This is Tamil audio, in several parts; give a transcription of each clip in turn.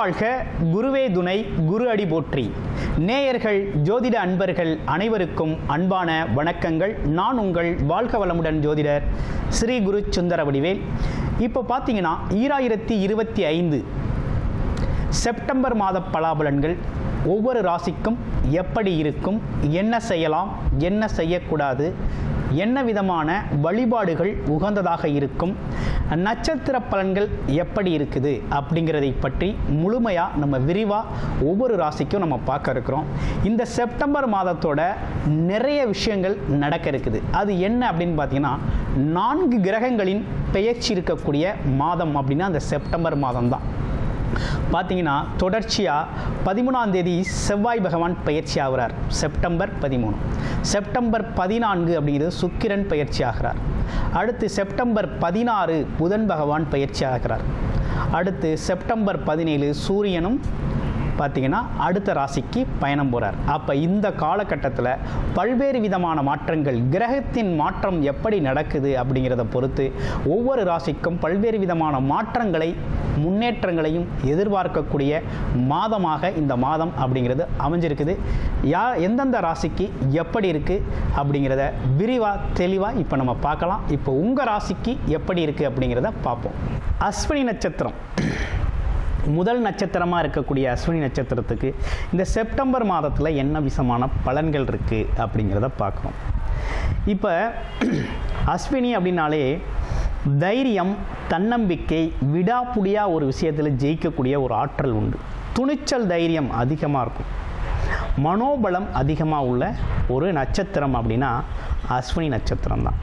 வாழ்க, குருவே துணை, குரு அடி போற்றி. நேயர்கள், ஜோதிட அன்பர்கள் அனைவருக்கும் அன்பான வணக்கங்கள். நான் உங்கள் வாழ்க வளமுடன் ஜோதிடர் ஸ்ரீ குரு சுந்தர வடிவேல். இப்போ பார்த்தீங்கன்னா 2025 செப்டம்பர் மாத பலாபலன்கள் ஒவ்வொரு ராசிக்கும் எப்படி இருக்கும், என்ன செய்யலாம், என்ன செய்யக்கூடாது, என்ன விதமான வழிபாடுகள் உகந்ததாக இருக்கும், நட்சத்திர பலன்கள் எப்படி இருக்குது அப்படிங்கிறதை பற்றி முழுமையாக நம்ம விரிவாக ஒவ்வொரு ராசிக்கும் நம்ம பார்க்க இருக்கிறோம். இந்த செப்டம்பர் மாதத்தோட நிறைய விஷயங்கள் நடக்க இருக்குது. அது என்ன அப்படின்னு பார்த்தீங்கன்னா, 4 கிரகங்களின் பெயர்ச்சி இருக்கக்கூடிய மாதம் அப்படின்னா அந்த செப்டம்பர் மாதம் தான். பார்த்தீங்கன்னா தொடர்ச்சியாக 13ஆம் தேதி செவ்வாய் பகவான் பயிற்சி ஆகிறார், செப்டம்பர் 13. செப்டம்பர் 14 அப்படிங்கிறது சுக்கிரன் பயிற்சி ஆகிறார். அடுத்து செப்டம்பர் 16 புதன் பகவான் பயிற்சி ஆகிறார். அடுத்து செப்டம்பர் 17 சூரியனும் பார்த்தீங்கன்னா அடுத்த ராசிக்கு பயணம் போகிறார். அப்போ இந்த காலகட்டத்தில் பல்வேறு விதமான மாற்றங்கள், கிரகத்தின் மாற்றம் எப்படி நடக்குது அப்படிங்கிறத பொறுத்து ஒவ்வொரு ராசிக்கும் பல்வேறு விதமான மாற்றங்களை, முன்னேற்றங்களையும் எதிர்பார்க்கக்கூடிய மாதமாக இந்த மாதம் அப்படிங்கிறது அமைஞ்சிருக்குது. எந்தெந்த ராசிக்கு எப்படி இருக்குது அப்படிங்கிறத விரிவாக தெளிவாக இப்போ நம்ம பார்க்கலாம். இப்போ உங்கள் ராசிக்கு எப்படி இருக்குது அப்படிங்கிறத பார்ப்போம். அஸ்வினி நட்சத்திரம் முதல் நட்சத்திரமாக இருக்கக்கூடிய அஸ்வினி நட்சத்திரத்துக்கு இந்த செப்டம்பர் மாதத்தில் என்ன விதமான பலன்கள் இருக்குது அப்படிங்கிறத பார்க்குறோம். இப்போ அஸ்வினி அப்படின்னாலே தைரியம், தன்னம்பிக்கை, விடாப்புடியாக ஒரு விஷயத்தில் ஜெயிக்கக்கூடிய ஒரு ஆற்றல் உண்டு. துணிச்சல், தைரியம் அதிகமாக இருக்கும். மனோபலம் அதிகமாக உள்ள ஒரு நட்சத்திரம் அப்படின்னா அஸ்வினி நட்சத்திரம் தான்.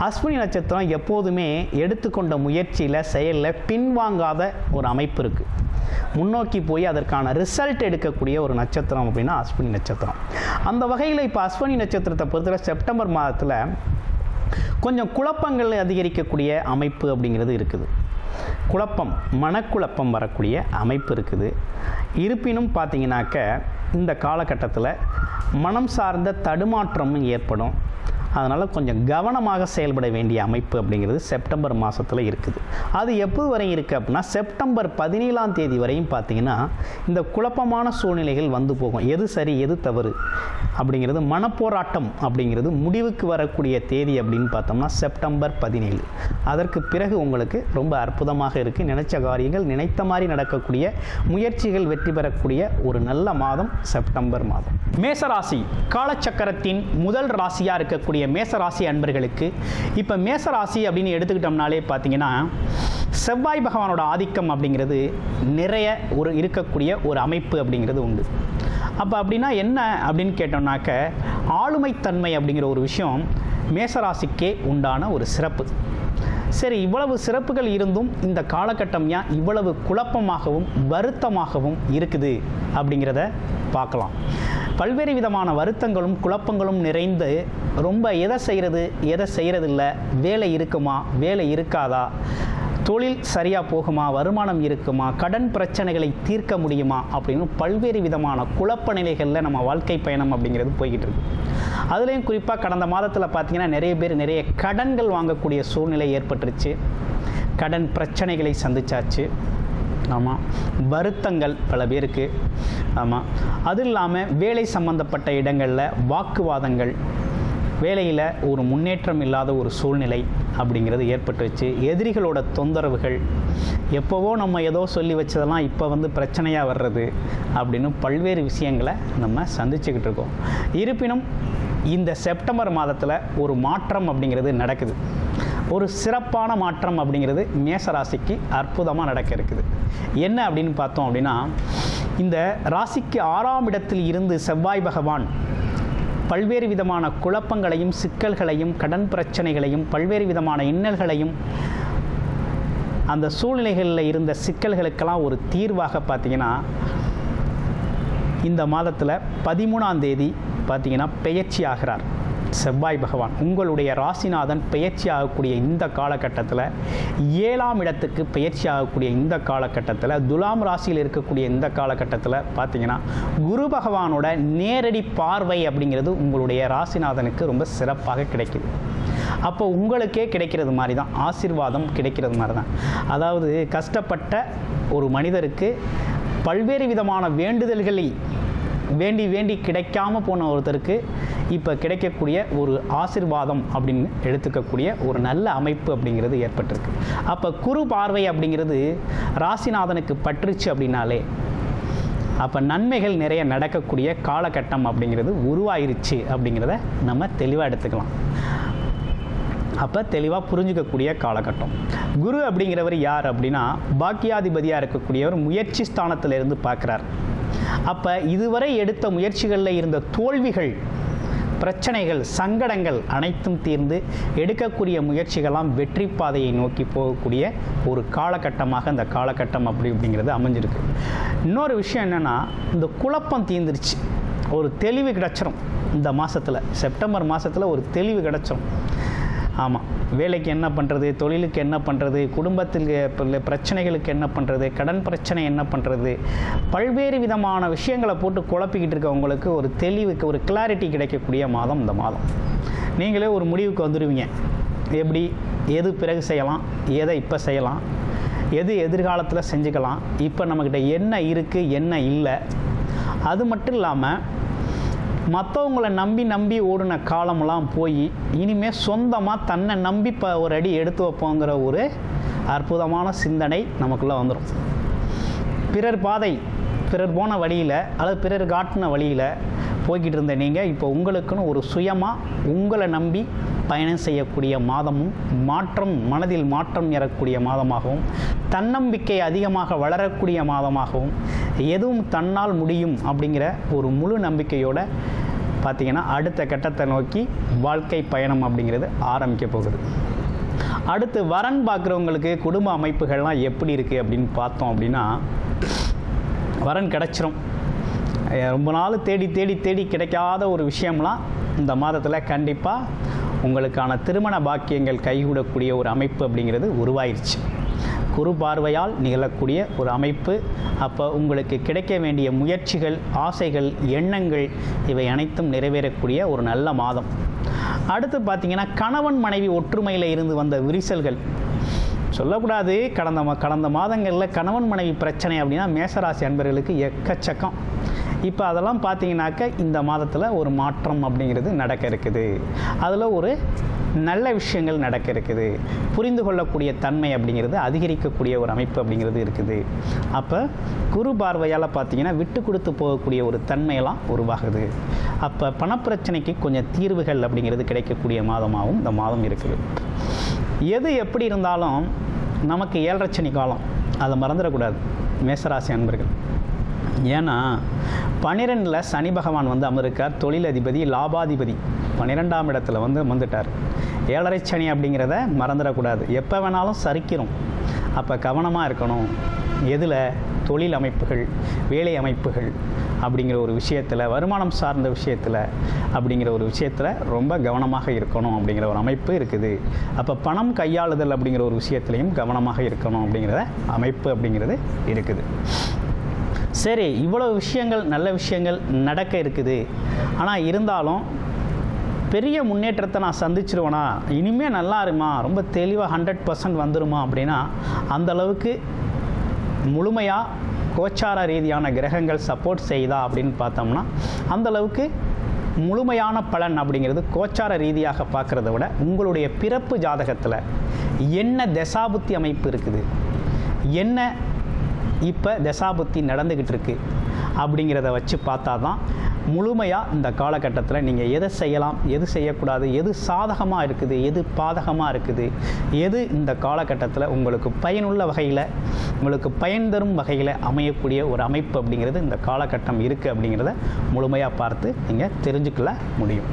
அஸ்வினி நட்சத்திரம் எப்போதுமே எடுத்துக்கொண்ட முயற்சியில், செயலில் பின்வாங்காத ஒரு அமைப்பு இருக்குது. முன்னோக்கி போய் அதற்கான ரிசல்ட் எடுக்கக்கூடிய ஒரு நட்சத்திரம் அப்படின்னா அஸ்வினி நட்சத்திரம். அந்த வகையில் இப்போ அஸ்வினி நட்சத்திரத்தை பொறுத்தவரை செப்டம்பர் மாதத்தில் கொஞ்சம் குழப்பங்கள் அதிகரிக்கக்கூடிய அமைப்பு அப்படிங்கிறது இருக்குது. குழப்பம், மனக்குழப்பம் வரக்கூடிய அமைப்பு இருக்குது. இருப்பினும் பார்த்தீங்கன்னாக்க இந்த காலகட்டத்தில் மனம் சார்ந்த தடுமாற்றமும் ஏற்படும். அதனால் கொஞ்சம் கவனமாக செயல்பட வேண்டிய அமைப்பு அப்படிங்கிறது செப்டம்பர் மாதத்தில் இருக்குது. அது எப்போது வரையும் இருக்குது அப்படின்னா செப்டம்பர் 17ஆம் தேதி வரையும் பார்த்தீங்கன்னா இந்த குழப்பமான சூழ்நிலைகள் வந்து போகும். எது சரி, எது தவறு அப்படிங்கிறது, மனப்போராட்டம் அப்படிங்கிறது முடிவுக்கு வரக்கூடிய தேதி அப்படின்னு பார்த்தோம்னா செப்டம்பர் 17. அதற்கு பிறகு உங்களுக்கு ரொம்ப அற்புதமாக இருக்குது. நினைச்ச காரியங்கள் நினைத்த மாதிரி நடக்கக்கூடிய, முயற்சிகள் வெற்றி பெறக்கூடிய ஒரு நல்ல மாதம் செப்டம்பர் மாதம். மேசராசி காலச்சக்கரத்தின் முதல் ராசியாக இருக்கக்கூடிய மேசராசி அன்பர்களுக்கு இப்போ மேசராசி அப்படின்னு எடுத்துக்கிட்டோம்னாலே பார்த்தீங்கன்னா செவ்வாய் பகவானோட ஆதிக்கம் அப்படிங்கிறது நிறைய இருக்கக்கூடிய ஒரு அமைப்பு அப்படிங்கிறது உண்டு. அப்போ அப்படின்னா என்ன அப்படின்னு கேட்டோம்னாக்க, ஆளுமைத்தன்மை அப்படிங்கிற ஒரு விஷயம் மேசராசிக்கே உண்டான ஒரு சிறப்பு. சரி, இவ்வளவு சிறப்புகள் இருந்தும் இந்த காலகட்டம் ஏன் இவ்வளவு குழப்பமாகவும் வருத்தமாகவும் இருக்குது அப்படிங்கிறத பார்க்கலாம். பல்வேறு விதமான வருத்தங்களும் குழப்பங்களும் நிறைந்து ரொம்ப எதை செய்கிறது, எதை செய்கிறதில்ல, வேலை இருக்குமா, வேலை இருக்காதா, தொழில் சரியாக போகுமா, வருமானம் இருக்குமா, கடன் பிரச்சனைகளை தீர்க்க முடியுமா அப்படின்னு பல்வேறு விதமான குழப்ப நிலைகளில் நம்ம வாழ்க்கை பயணம் அப்படிங்கிறது போய்கிட்டு இருக்கு. அதுலேயும் குறிப்பாக கடந்த மாதத்தில் பார்த்திங்கன்னா நிறைய பேர் நிறைய கடன்கள் வாங்கக்கூடிய சூழ்நிலை ஏற்பட்டுருச்சு. கடன் பிரச்சனைகளை சந்திச்சாச்சு. ஆமாம், வருத்தங்கள் பல பேருக்கு. ஆமாம், அது இல்லாமல் வேலை சம்பந்தப்பட்ட இடங்களில் வாக்குவாதங்கள், வேலையில் ஒரு முன்னேற்றம் இல்லாத ஒரு சூழ்நிலை அப்படிங்கிறது ஏற்பட்டுருச்சு. எதிரிகளோட தொந்தரவுகள், எப்போவோ நம்ம ஏதோ சொல்லி வச்சதெல்லாம் இப்போ வந்து பிரச்சனையாக வர்றது அப்படின்னு பல்வேறு விஷயங்களை நம்ம சந்திச்சுக்கிட்டு இருக்கோம். இருப்பினும் இந்த செப்டம்பர் மாதத்தில் ஒரு மாற்றம் அப்படிங்கிறது நடக்குது. ஒரு சிறப்பான மாற்றம் அப்படிங்கிறது மேசராசிக்கு அற்புதமாக நடக்க இருக்குது. என்ன அப்படின்னு பார்த்தோம் அப்படின்னா, இந்த ராசிக்கு 6ஆம் இடத்தில் இருந்து செவ்வாய் பகவான் பல்வேறு விதமான குழப்பங்களையும், சிக்கல்களையும், கடன் பிரச்சனைகளையும், பல்வேறு விதமான இன்னல்களையும், அந்த சூழ்நிலைகளில் இருந்த சிக்கல்களுக்கெல்லாம் ஒரு தீர்வாக பார்த்தீங்கன்னா இந்த மாதத்தில் 13ஆம் தேதி பார்த்தீங்கன்னா பெயர்ச்சி ஆகிறார் செவ்வாய் பகவான். உங்களுடைய ராசிநாதன் பெயர்ச்சி ஆகக்கூடிய இந்த காலகட்டத்தில், 7ஆம் இடத்துக்கு பெயர்ச்சி ஆகக்கூடிய இந்த காலகட்டத்தில், துலாம் ராசியில் இருக்கக்கூடிய இந்த காலகட்டத்தில் பார்த்தீங்கன்னா குரு பகவானோட நேரடி பார்வை அப்படிங்கிறது உங்களுடைய ராசிநாதனுக்கு ரொம்ப சிறப்பாக கிடைக்குது. அப்போ உங்களுக்கே கிடைக்கிறது மாதிரி தான், ஆசீர்வாதம் கிடைக்கிறது மாதிரி தான். அதாவது கஷ்டப்பட்ட ஒரு மனிதருக்கு பல்வேறு விதமான வேண்டுதல்களை வேண்டி கிடைக்காம போன ஒருத்தருக்கு இப்போ கிடைக்கக்கூடிய ஒரு ஆசீர்வாதம் அப்படின்னு எடுத்துக்கக்கூடிய ஒரு நல்ல அமைப்பு அப்படிங்கிறது ஏற்பட்டிருக்கு. அப்போ குரு பார்வை அப்படிங்கிறது ராசிநாதனுக்கு பற்றுச்சு அப்படின்னாலே அப்போ நன்மைகள் நிறைய நடக்கக்கூடிய காலகட்டம் அப்படிங்கிறது உருவாயிருச்சு அப்படிங்கிறத நம்ம தெளிவாக எடுத்துக்கலாம். அப்போ தெளிவாக புரிஞ்சுக்கக்கூடிய காலகட்டம். குரு அப்படிங்கிறவர் யார் அப்படின்னா பாக்கியாதிபதியாக இருக்கக்கூடியவர் முயற்சி ஸ்தானத்திலிருந்து பார்க்குறார். அப்போ இதுவரை எடுத்த முயற்சிகளில் இருந்த தோல்விகள், பிரச்சனைகள், சங்கடங்கள் அனைத்தும் தீர்ந்து எடுக்கக்கூடிய முயற்சிகளாம் வெற்றி பாதையை நோக்கி போகக்கூடிய ஒரு காலகட்டமாக இந்த காலகட்டம் அப்படிங்கிறது அமைஞ்சிருக்கு. இன்னொரு விஷயம் என்னென்னா, இந்த குழப்பம் தீர்ந்துருச்சு, ஒரு தெளிவு கிடச்சிரும். இந்த மாதத்தில், செப்டம்பர் மாதத்தில் ஒரு தெளிவு கிடச்சிரும். ஆமாம், வேலைக்கு என்ன பண்ணுறது, தொழிலுக்கு என்ன பண்ணுறது, குடும்பத்தில் பிரச்சனைகளுக்கு என்ன பண்ணுறது, கடன் பிரச்சனை என்ன பண்ணுறது, பல்வேறு விதமான விஷயங்களை போட்டு குழப்பிக்கிட்டு இருக்கவங்களுக்கு ஒரு தெளிவுக்கு, ஒரு கிளாரிட்டி கிடைக்கக்கூடிய மாதம் இந்த மாதம். நீங்களே ஒரு முடிவுக்கு வந்துடுவீங்க. எப்படி, எது பிறகு செய்யலாம், எதை இப்போ செய்யலாம், எது எதிர்காலத்தில் செஞ்சுக்கலாம், இப்போ நம்மக்கிட்ட என்ன இருக்குது என்ன இல்லை. அது மட்டும் இல்லாமல் மற்றவங்களை நம்பி ஓடின காலமெல்லாம் போய் இனிமேல் சொந்தமாக தன்னை நம்பி ஒரு அடி எடுத்து வைப்போங்கிற ஒரு அற்புதமான சிந்தனை நமக்குள்ளே வந்துடும். பிறர் பாதை, பிறர் போன வழியில் அல்லது பிறர் காட்டின வழியில் போய்கிட்டு இருந்த நீங்கள் இப்போ உங்களுக்குன்னு ஒரு சுயமாக உங்களை நம்பி பயணம் செய்யக்கூடிய மாதமும், மனதில் மாற்றம் ஏறக்கூடிய மாதமாகவும், தன்னம்பிக்கை அதிகமாக வளரக்கூடிய மாதமாகவும், எதுவும் தன்னால் முடியும் அப்படிங்கிற ஒரு முழு நம்பிக்கையோடு பார்த்திங்கன்னா அடுத்த கட்டத்தை நோக்கி வாழ்க்கை பயணம் அப்படிங்கிறது ஆரம்பிக்க போகுது. அடுத்து வரன் பார்க்குறவங்களுக்கு குடும்ப அமைப்புகள்லாம் எப்படி இருக்குது அப்படின்னு பார்த்தோம் அப்படின்னா, வரன் கிடச்சிரும். ரொம்ப நாள் தேடி கிடைக்காத ஒரு விஷயம்லாம் இந்த மாதத்தில் கண்டிப்பாக உங்களுக்கான திருமண பாக்கியங்கள் கைகூடக்கூடிய ஒரு அமைப்பு அப்படிங்கிறது உருவாயிருச்சு. குரு பார்வையால் நிகழக்கூடிய ஒரு அமைப்பு. அப்போ உங்களுக்கு கிடைக்க வேண்டிய முயற்சிகள், ஆசைகள், எண்ணங்கள் இவை அனைத்தும் நிறைவேறக்கூடிய ஒரு நல்ல மாதம். அடுத்து பார்த்திங்கன்னா, கணவன் மனைவி ஒற்றுமையில் இருந்து வந்த விரிசல்கள் சொல்லக்கூடாது. கடந்த மாதங்களில் கணவன் மனைவி பிரச்சனை அப்படின்னா மேசராசி அன்பர்களுக்கு எக்கச்சக்கம். இப்போ அதெல்லாம் பார்த்தீங்கன்னாக்க இந்த மாதத்தில் ஒரு மாற்றம் அப்படிங்கிறது நடக்க இருக்குது. அதில் ஒரு நல்ல விஷயங்கள் நடக்க இருக்குது. புரிந்து கொள்ளக்கூடிய தன்மை அப்படிங்கிறது அதிகரிக்கக்கூடிய ஒரு அமைப்பு அப்படிங்கிறது இருக்குது. அப்போ குரு பார்வையால் பார்த்தீங்கன்னா விட்டு கொடுத்து போகக்கூடிய ஒரு தன்மையெல்லாம் உருவாகுது. அப்போ பணப்பிரச்சனைக்கு கொஞ்சம் தீர்வுகள் அப்படிங்கிறது கிடைக்கக்கூடிய மாதமாகவும் இந்த மாதம் இருக்குது. எது எப்படி இருந்தாலும் நமக்கு 7.5 சனி காலம், அதை மறந்துடக்கூடாது மேசராசி அன்பர்கள். ஏன்னா 12ல் சனி பகவான் வந்து அமர்க்கார். தொழிலதிபதி, லாபாதிபதி 12ஆம் இடத்துல வந்துட்டார். 7.5 சனி அப்படிங்கிறத மறந்துடக்கூடாது. எப்போ வேணாலும் சரிக்கிறோம். அப்போ கவனமாக இருக்கணும். எதில், தொழில் அமைப்புகள், வேலை அமைப்புகள் அப்படிங்கிற ஒரு விஷயத்தில், வருமானம் சார்ந்த விஷயத்தில் அப்படிங்கிற ஒரு விஷயத்தில் ரொம்ப கவனமாக இருக்கணும் அப்படிங்கிற ஒரு அமைப்பு இருக்குது. அப்போ பணம் கையாளுதல் அப்படிங்கிற ஒரு விஷயத்துலையும் கவனமாக இருக்கணும் அப்படிங்கிற அமைப்பு அப்படிங்கிறது இருக்குது. சரி, இவ்வளோ விஷயங்கள், நல்ல விஷயங்கள் நடக்க இருக்குது. ஆனால் இருந்தாலும் பெரிய முன்னேற்றத்தை நான் சந்திச்சிருவேனா, இனிமேல் நல்லா இருமா, ரொம்ப தெளிவாக 100% வந்துருமா அப்படின்னா அந்தளவுக்கு முழுமையாக கோச்சார ரீதியான கிரகங்கள் சப்போர்ட் செய்தா அப்படின்னு பார்த்தோம்னா அந்தளவுக்கு முழுமையான பலன் அப்படிங்கிறது கோச்சார ரீதியாக பார்க்குறத விட உங்களுடைய பிறப்பு ஜாதகத்தில் என்ன தசாபுத்தி அமைப்பு இருக்குது, என்ன இப்போ தசாபுத்தி நடந்துக்கிட்டு இருக்குது அப்படிங்கிறத வச்சு பார்த்தா தான் முழுமையாக இந்த காலகட்டத்தில் நீங்கள் எதை செய்யலாம், எது செய்யக்கூடாது, எது சாதகமாக இருக்குது, எது பாதகமாக இருக்குது, எது இந்த காலகட்டத்தில் உங்களுக்கு பயனுள்ள வகையில், உங்களுக்கு பயன் தரும் வகையில் அமையக்கூடிய ஒரு அமைப்பு அப்படிங்கிறது இந்த காலகட்டம் இருக்குது அப்படிங்கிறத முழுமையாக பார்த்து நீங்கள் தெரிஞ்சுக்கொள்ள முடியும்.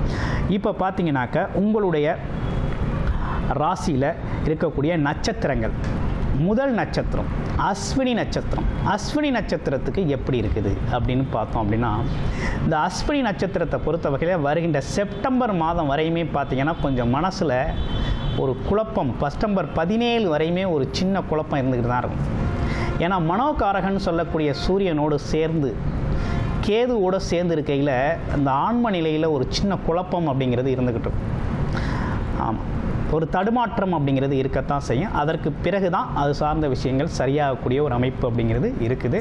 இப்போ பார்த்தீங்கன்னாக்க உங்களுடைய ராசியில் இருக்கக்கூடிய நட்சத்திரங்கள், முதல் நட்சத்திரம் அஸ்வினி நட்சத்திரம். அஸ்வினி நட்சத்திரத்துக்கு எப்படி இருக்குது அப்படின்னு பார்த்தோம் அப்படின்னா, இந்த அஸ்வினி நட்சத்திரத்தை பொறுத்த வகையில் வருகின்ற செப்டம்பர் மாதம் வரையுமே பார்த்திங்கன்னா கொஞ்சம் மனசில் ஒரு குழப்பம், செப்டம்பர் 17 வரையுமே ஒரு சின்ன குழப்பம் இருந்துக்கிட்டு தான் இருக்கும். ஏன்னா மனோகாரகன் சொல்லக்கூடிய சூரியனோடு சேர்ந்து கேதுவோடு சேர்ந்து இருக்கையில் அந்த ஆன்ம நிலையில் ஒரு சின்ன குழப்பம் அப்படிங்கிறது இருந்துக்கிட்டு இருக்கும். ஆமாம், ஒரு தடுமாற்றம் அப்படிங்கிறது இருக்கத்தான் செய்யும். அதற்கு பிறகு தான் அது சார்ந்த விஷயங்கள் சரியாகக்கூடிய ஒரு அமைப்பு அப்படிங்கிறது இருக்குது.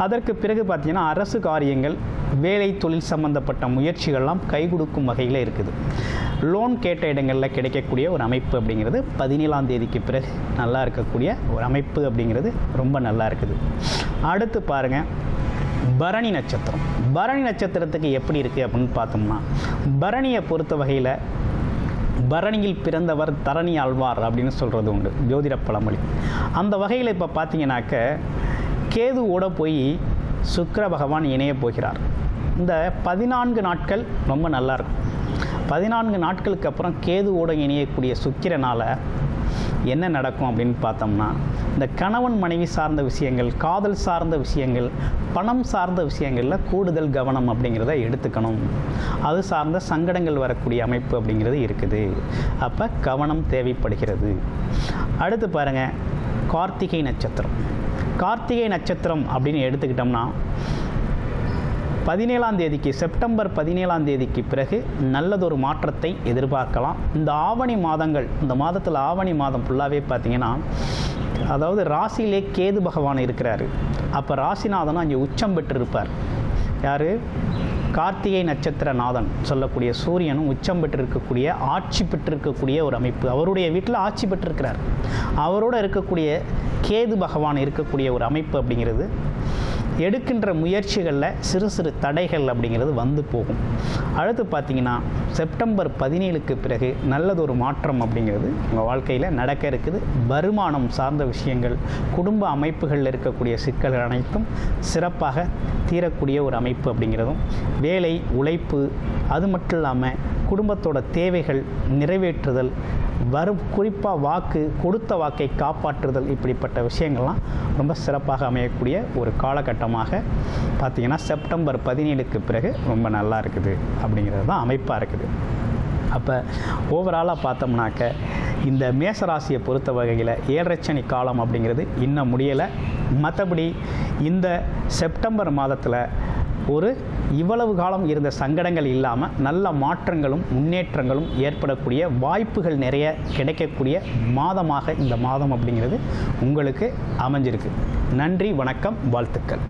அதற்கு பிறகு பார்த்திங்கன்னா அரசு காரியங்கள், வேலை தொழில் சம்பந்தப்பட்ட முயற்சிகள்லாம் கை கொடுக்கும் வகையில் இருக்குது. லோன் கேட்ட இடங்களில் கிடைக்கக்கூடிய ஒரு அமைப்பு அப்படிங்கிறது 17ஆம் தேதிக்கு பிறகு நல்லா இருக்கக்கூடிய ஒரு அமைப்பு அப்படிங்கிறது ரொம்ப நல்லா இருக்குது. அடுத்து பாருங்கள், பரணி நட்சத்திரம். பரணி நட்சத்திரத்துக்கு எப்படி இருக்குது அப்படின்னு பார்த்தோம்னா, பரணியை பொறுத்த வகையில் பரணியில் பிறந்தவர் தரணி ஆழ்வார் அப்படின்னு சொல்கிறது உண்டு ஜோதிட பழமொழி. அந்த வகையில் இப்போ பார்த்தீங்கன்னாக்க கேதுவோட போய் சுக்கிர பகவான் இணைய போகிறார். இந்த 14 நாட்கள் ரொம்ப நல்லாயிருக்கும். 14 நாட்களுக்கு அப்புறம் கேதுவோடு இணையக்கூடிய சுக்கிரனால் என்ன நடக்கும் அப்படின்னு பார்த்தோம்னா, இந்த கணவன் மனைவி சார்ந்த விஷயங்கள், காதல் சார்ந்த விஷயங்கள், பணம் சார்ந்த விஷயங்களில் கூடுதல் கவனம் அப்படிங்கிறத எடுத்துக்கணும். அது சார்ந்த சங்கடங்கள் வரக்கூடிய அமைப்பு அப்படிங்கிறது இருக்குது. அப்போ கவனம் தேவைப்படுகிறது. அடுத்து பாருங்கள், கார்த்திகை நட்சத்திரம். கார்த்திகை நட்சத்திரம் அப்படின்னு எடுத்துக்கிட்டோம்னா 17ஆம் தேதிக்கு, செப்டம்பர் 17ஆம் தேதிக்கு பிறகு நல்லதொரு மாற்றத்தை எதிர்பார்க்கலாம். இந்த ஆவணி மாதங்கள், இந்த மாதத்தில் ஆவணி மாதம் ஃபுல்லாகவே பார்த்திங்கன்னா, அதாவது ராசியிலே கேது பகவான் இருக்கிறாரு. அப்போ ராசிநாதனும் அங்கே உச்சம் பெற்றிருப்பார். யார்? கார்த்திகை நட்சத்திரநாதன் சொல்லக்கூடிய சூரியனும் உச்சம் பெற்றிருக்கக்கூடிய, ஆட்சி பெற்றிருக்கக்கூடிய ஒரு அமைப்பு. அவருடைய வீட்டில் ஆட்சி பெற்றிருக்கிறார். அவரோடு இருக்கக்கூடிய கேது பகவான் இருக்கக்கூடிய ஒரு அமைப்பு அப்படிங்கிறது எடுக்கின்ற முயற்சிகளில் சிறு சிறு தடைகள் அப்படிங்கிறது வந்து போகும். அடுத்து பார்த்திங்கன்னா செப்டம்பர் 17க்கு பிறகு நல்லதொரு மாற்றம் அப்படிங்கிறது உங்கள் வாழ்க்கையில் நடக்க இருக்குது. வருமானம் சார்ந்த விஷயங்கள், குடும்ப அமைப்புகளில் இருக்கக்கூடிய சிக்கல்கள் அனைத்தும் சிறப்பாக தீரக்கூடிய ஒரு அமைப்பு அப்படிங்கிறதும், வேலை உழைப்பு, அது மட்டும் இல்லாமல் குடும்பத்தோட தேவைகள் நிறைவேற்றுதல், குறிப்பாக வாக்கு கொடுத்த வாக்கை காப்பாற்றுதல், இப்படிப்பட்ட விஷயங்கள்லாம் ரொம்ப சிறப்பாக அமையக்கூடிய ஒரு காலகட்டமாக பார்த்திங்கன்னா செப்டம்பர் 17க்கு பிறகு ரொம்ப நல்லா இருக்குது அப்படிங்கிறது தான் அமைப்பாக இருக்குது. அப்போ ஓவராலாக பார்த்தோம்னாக்க இந்த மேசராசியை பொறுத்த வகையில் 7 சனி காலம் அப்படிங்கிறது இன்னும் முடியலை. மற்றபடி இந்த செப்டம்பர் மாதத்தில் ஒரு இவ்வளவு காலம் இருந்த சங்கடங்கள் இல்லாமல் நல்ல மாற்றங்களும் முன்னேற்றங்களும் ஏற்படக்கூடிய வாய்ப்புகள் நிறைய கிடைக்கக்கூடிய மாதமாக இந்த மாதம் அப்படிங்கிறது உங்களுக்கு அமைஞ்சிருக்கு. நன்றி, வணக்கம், வாழ்த்துக்கள்.